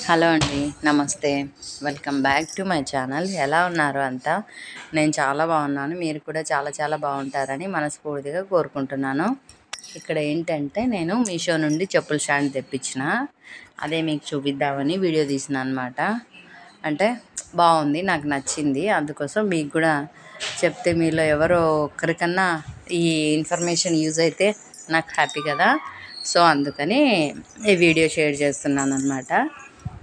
Hello అండి, నమస్తే. Welcome back to my channel. ఎలా ఉన్నారు అంతా? నేను చాలా బాగున్నాను. మీరు కూడా చాలా చాలా బాగుంటారని మనస్ఫూర్తిగా కోరుకుంటున్నాను. ఇక్కడ ఏంటంటే నేను మీషో నుండి చెప్పుల స్టాండ్ తెప్పించిన, అదే మీకు చూపిద్దామని వీడియో తీసిన అనమాట. అంటే బాగుంది, నాకు నచ్చింది. అందుకోసం మీకు కూడా చెప్తే మీలో ఎవరో ఒక్కరికన్నా ఈ ఇన్ఫర్మేషన్ యూజ్ అయితే నాకు హ్యాపీ కదా. సో అందుకని ఈ వీడియో షేర్ చేస్తున్నాను అనమాట.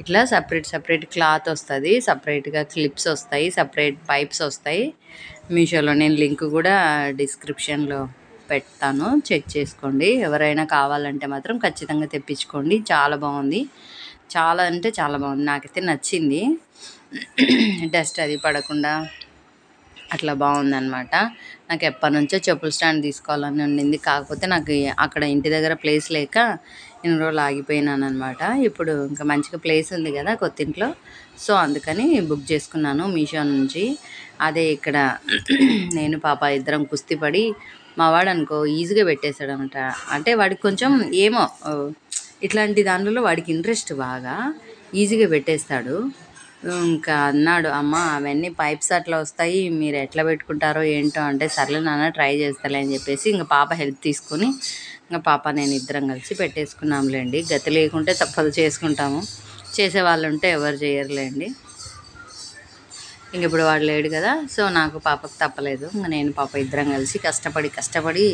ఇట్లా సపరేట్ క్లాత్ వస్తుంది, సపరేట్గా క్లిప్స్ వస్తాయి, సపరేట్ పైప్స్ వస్తాయి. మీషోలో నేను లింక్ కూడా డిస్క్రిప్షన్లో పెడతాను, చెక్ చేసుకోండి. ఎవరైనా కావాలంటే మాత్రం ఖచ్చితంగా తెప్పించుకోండి. చాలా బాగుంది, చాలా అంటే చాలా బాగుంది. నాకైతే నచ్చింది. డస్ట్ అది పడకుండా అట్లా బాగుందన్నమాట. నాకు ఎప్పటి నుంచో చెప్పుల స్టాండ్ తీసుకోవాలని ఉండింది. కాకపోతే నాకు అక్కడ ఇంటి దగ్గర ప్లేస్ లేక ఇన్ని రోజులు ఆగిపోయినాను అనమాట. ఇప్పుడు ఇంకా మంచిగా ప్లేస్ ఉంది కదా కొత్త ఇంట్లో, సో అందుకని బుక్ చేసుకున్నాను మీషో నుంచి. అదే ఇక్కడ నేను పాప ఇద్దరం కుస్తీ పడి, మా వాడు అనుకో ఈజీగా పెట్టేశాడు అనమాట. అంటే వాడికి కొంచెం ఏమో ఇట్లాంటి దానిలో వాడికి ఇంట్రెస్ట్, బాగా ఈజీగా పెట్టేస్తాడు. ఇంకా అన్నాడు, అమ్మ అవన్నీ పైప్స్ అట్లా వస్తాయి, మీరు ఎట్లా పెట్టుకుంటారో ఏంటో అంటే, సర్లే నాన్న ట్రై చేస్తాలే అని చెప్పేసి ఇంకా పాప హెల్ప్ తీసుకుని ఇంకా పాప నేను ఇద్దరం కలిసి పెట్టేసుకున్నాంలేండి. గతి లేకుంటే తప్పదు, చేసుకుంటాము. చేసేవాళ్ళు ఉంటే ఎవరు చేయరులేండి. ఇంక ఇప్పుడు వాడు లేడు కదా, సో నాకు పాపకు తప్పలేదు. ఇంకా నేను పాప ఇద్దరం కలిసి కష్టపడి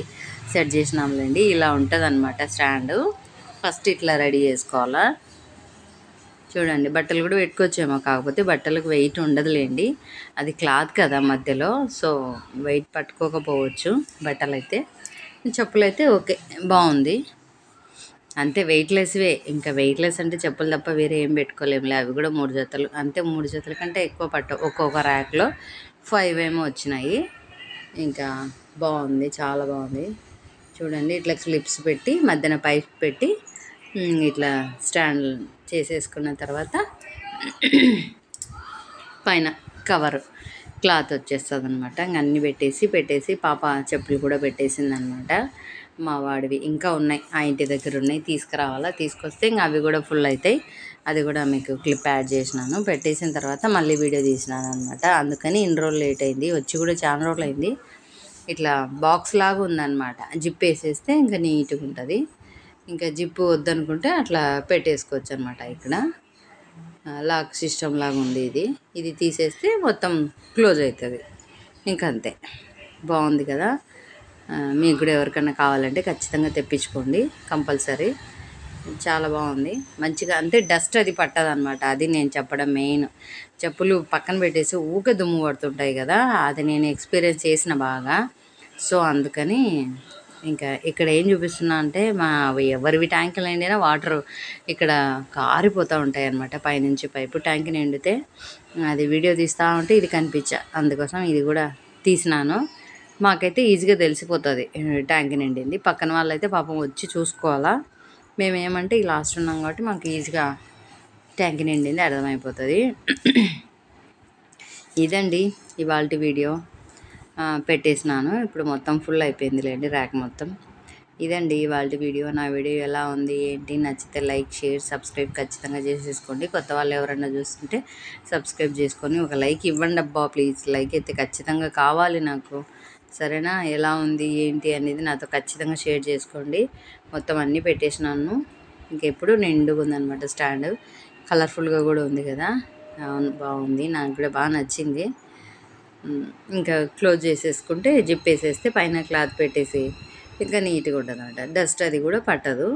సెట్ చేసినాంలేండి. ఇలా ఉంటుంది అనమాట స్టాండు. ఫస్ట్ ఇట్లా రెడీ చేసుకోవాలా. చూడండి, బట్టలు కూడా పెట్టుకోవచ్చేమో, కాకపోతే బట్టలకు వెయిట్ ఉండదులేండి, అది క్లాత్ కదా మధ్యలో, సో వెయిట్ పట్టుకోకపోవచ్చు బట్టలు అయితే. చెప్పులు అయితే ఓకే, బాగుంది. అంతే, వెయిట్లెస్వే. ఇంకా వెయిట్లెస్ అంటే చెప్పులు తప్ప వేరే ఏం పెట్టుకోలేములే. అవి కూడా 3 జతలు అంతే, 3 జతల కంటే ఎక్కువ పట్టవు. ఒక్కొక్క ర్యాక్లో 5 ఏమో వచ్చినాయి. ఇంకా బాగుంది, చాలా బాగుంది. చూడండి, ఇట్లా క్లిప్స్ పెట్టి మధ్యన పైప్ పెట్టి ఇట్లా స్టాండ్ చేసేసుకున్న తర్వాత పైన కవర్ క్లాత్ వచ్చేస్తుంది అనమాట. ఇంక అన్నీ పెట్టేసి పాప చెప్పులు కూడా పెట్టేసింది అనమాట. మా వాడివి ఇంకా ఉన్నాయి, ఆ ఇంటి దగ్గర ఉన్నాయి, తీసుకురావాలా. తీసుకొస్తే ఇంకా అవి కూడా ఫుల్ అవుతాయి. అది కూడా మీకు క్లిప్ యాడ్ చేసినాను. పెట్టేసిన తర్వాత మళ్ళీ వీడియో తీసినాను అనమాట. అందుకని ఇన్ని రోజులు లేట్ అయింది, వచ్చి కూడా చాలా రోజులు అయింది. ఇట్లా బాక్స్ లాగా ఉందన్నమాట. జిప్ వేసేస్తే ఇంకా నీట్గా ఉంటుంది. ఇంకా జిప్పు వద్దనుకుంటే అట్లా పెట్టేసుకోవచ్చు అనమాట. ఇక్కడ లాక్ సిస్టమ్ లాగా ఉంది. ఇది తీసేస్తే మొత్తం క్లోజ్ అవుతుంది. ఇంకంతే, బాగుంది కదా. మీకు కూడా ఎవరికైనా కావాలంటే ఖచ్చితంగా తెప్పించుకోండి, కంపల్సరీ. చాలా బాగుంది, మంచిగా. అంతే, డస్ట్ అది పట్టదనమాట. అది నేను చెప్పడం మెయిన్. చెప్పులు పక్కన పెట్టేసి ఊకే దుమ్ము పడుతుంటాయి కదా, అది నేను ఎక్స్పీరియన్స్ చేసిన బాగా. సో అందుకని ఇంకా ఇక్కడ ఏం చూపిస్తున్నా అంటే, మా ఎవరివి ట్యాంకులు నిండినా వాటర్ ఇక్కడ కారిపోతూ ఉంటాయి అన్నమాట. పైనుంచి పైపు ట్యాంక్ నిండితే అది వీడియో తీస్తూ ఉంటే ఇది కనిపించా, అందుకోసం ఇది కూడా తీసినాను. మాకైతే ఈజీగా తెలిసిపోతుంది ట్యాంక్ నిండింది. పక్కన వాళ్ళైతే పాపం వచ్చి చూసుకోవాలా. మేమేమంటే ఈ లాస్ట్ ఉన్నాం కాబట్టి మాకు ఈజీగా ట్యాంక్ నిండింది అర్థమైపోతుంది. ఇదండి ఇవాళ వీడియో. పెట్టేసినాను, ఇప్పుడు మొత్తం ఫుల్ అయిపోయిందిలేండి ర్యాక్ మొత్తం. ఇదండి ఇవాళ వీడియో. నా వీడియో ఎలా ఉంది ఏంటి, నచ్చితే లైక్, షేర్, సబ్స్క్రైబ్ ఖచ్చితంగా చేసేసుకోండి. కొత్త వాళ్ళు ఎవరైనా చూస్తుంటే సబ్స్క్రైబ్ చేసుకొని ఒక లైక్ ఇవ్వండి అబ్బా, ప్లీజ్. లైక్ అయితే ఖచ్చితంగా కావాలి నాకు, సరేనా? ఎలా ఉంది ఏంటి అనేది నాతో ఖచ్చితంగా షేర్ చేసుకోండి. మొత్తం అన్నీ పెట్టేసినాను. ఇంకెప్పుడు నిండుగా ఉందన్నమాట స్టాండ్. కలర్ఫుల్గా కూడా ఉంది కదా, బాగుంది, నాకు కూడా బాగా నచ్చింది. ఇంకా క్లోజ్ చేసేసుకుంటే జిప్ వేసేస్తే పైన క్లాత్ పెట్టేసి ఇంకా నీట్గా ఉంటుంది అనమాట. డస్ట్ అది కూడా పట్టదు,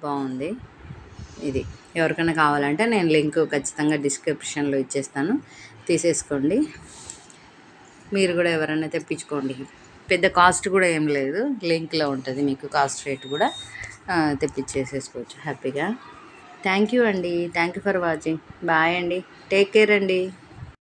బాగుంది. ఇది ఎవరికైనా కావాలంటే నేను లింక్ ఖచ్చితంగా డిస్క్రిప్షన్లో ఇచ్చేస్తాను, తీసేసుకోండి. మీరు కూడా ఎవరైనా తెప్పించుకోండి. పెద్ద కాస్ట్ కూడా ఏం లేదు, లింక్లో ఉంటుంది మీకు కాస్ట్ రేట్ కూడా. తెప్పించేసేసుకోవచ్చు హ్యాపీగా. థ్యాంక్ యూ అండి, thank you for watching. Bye అండి, టేక్ కేర్ అండి.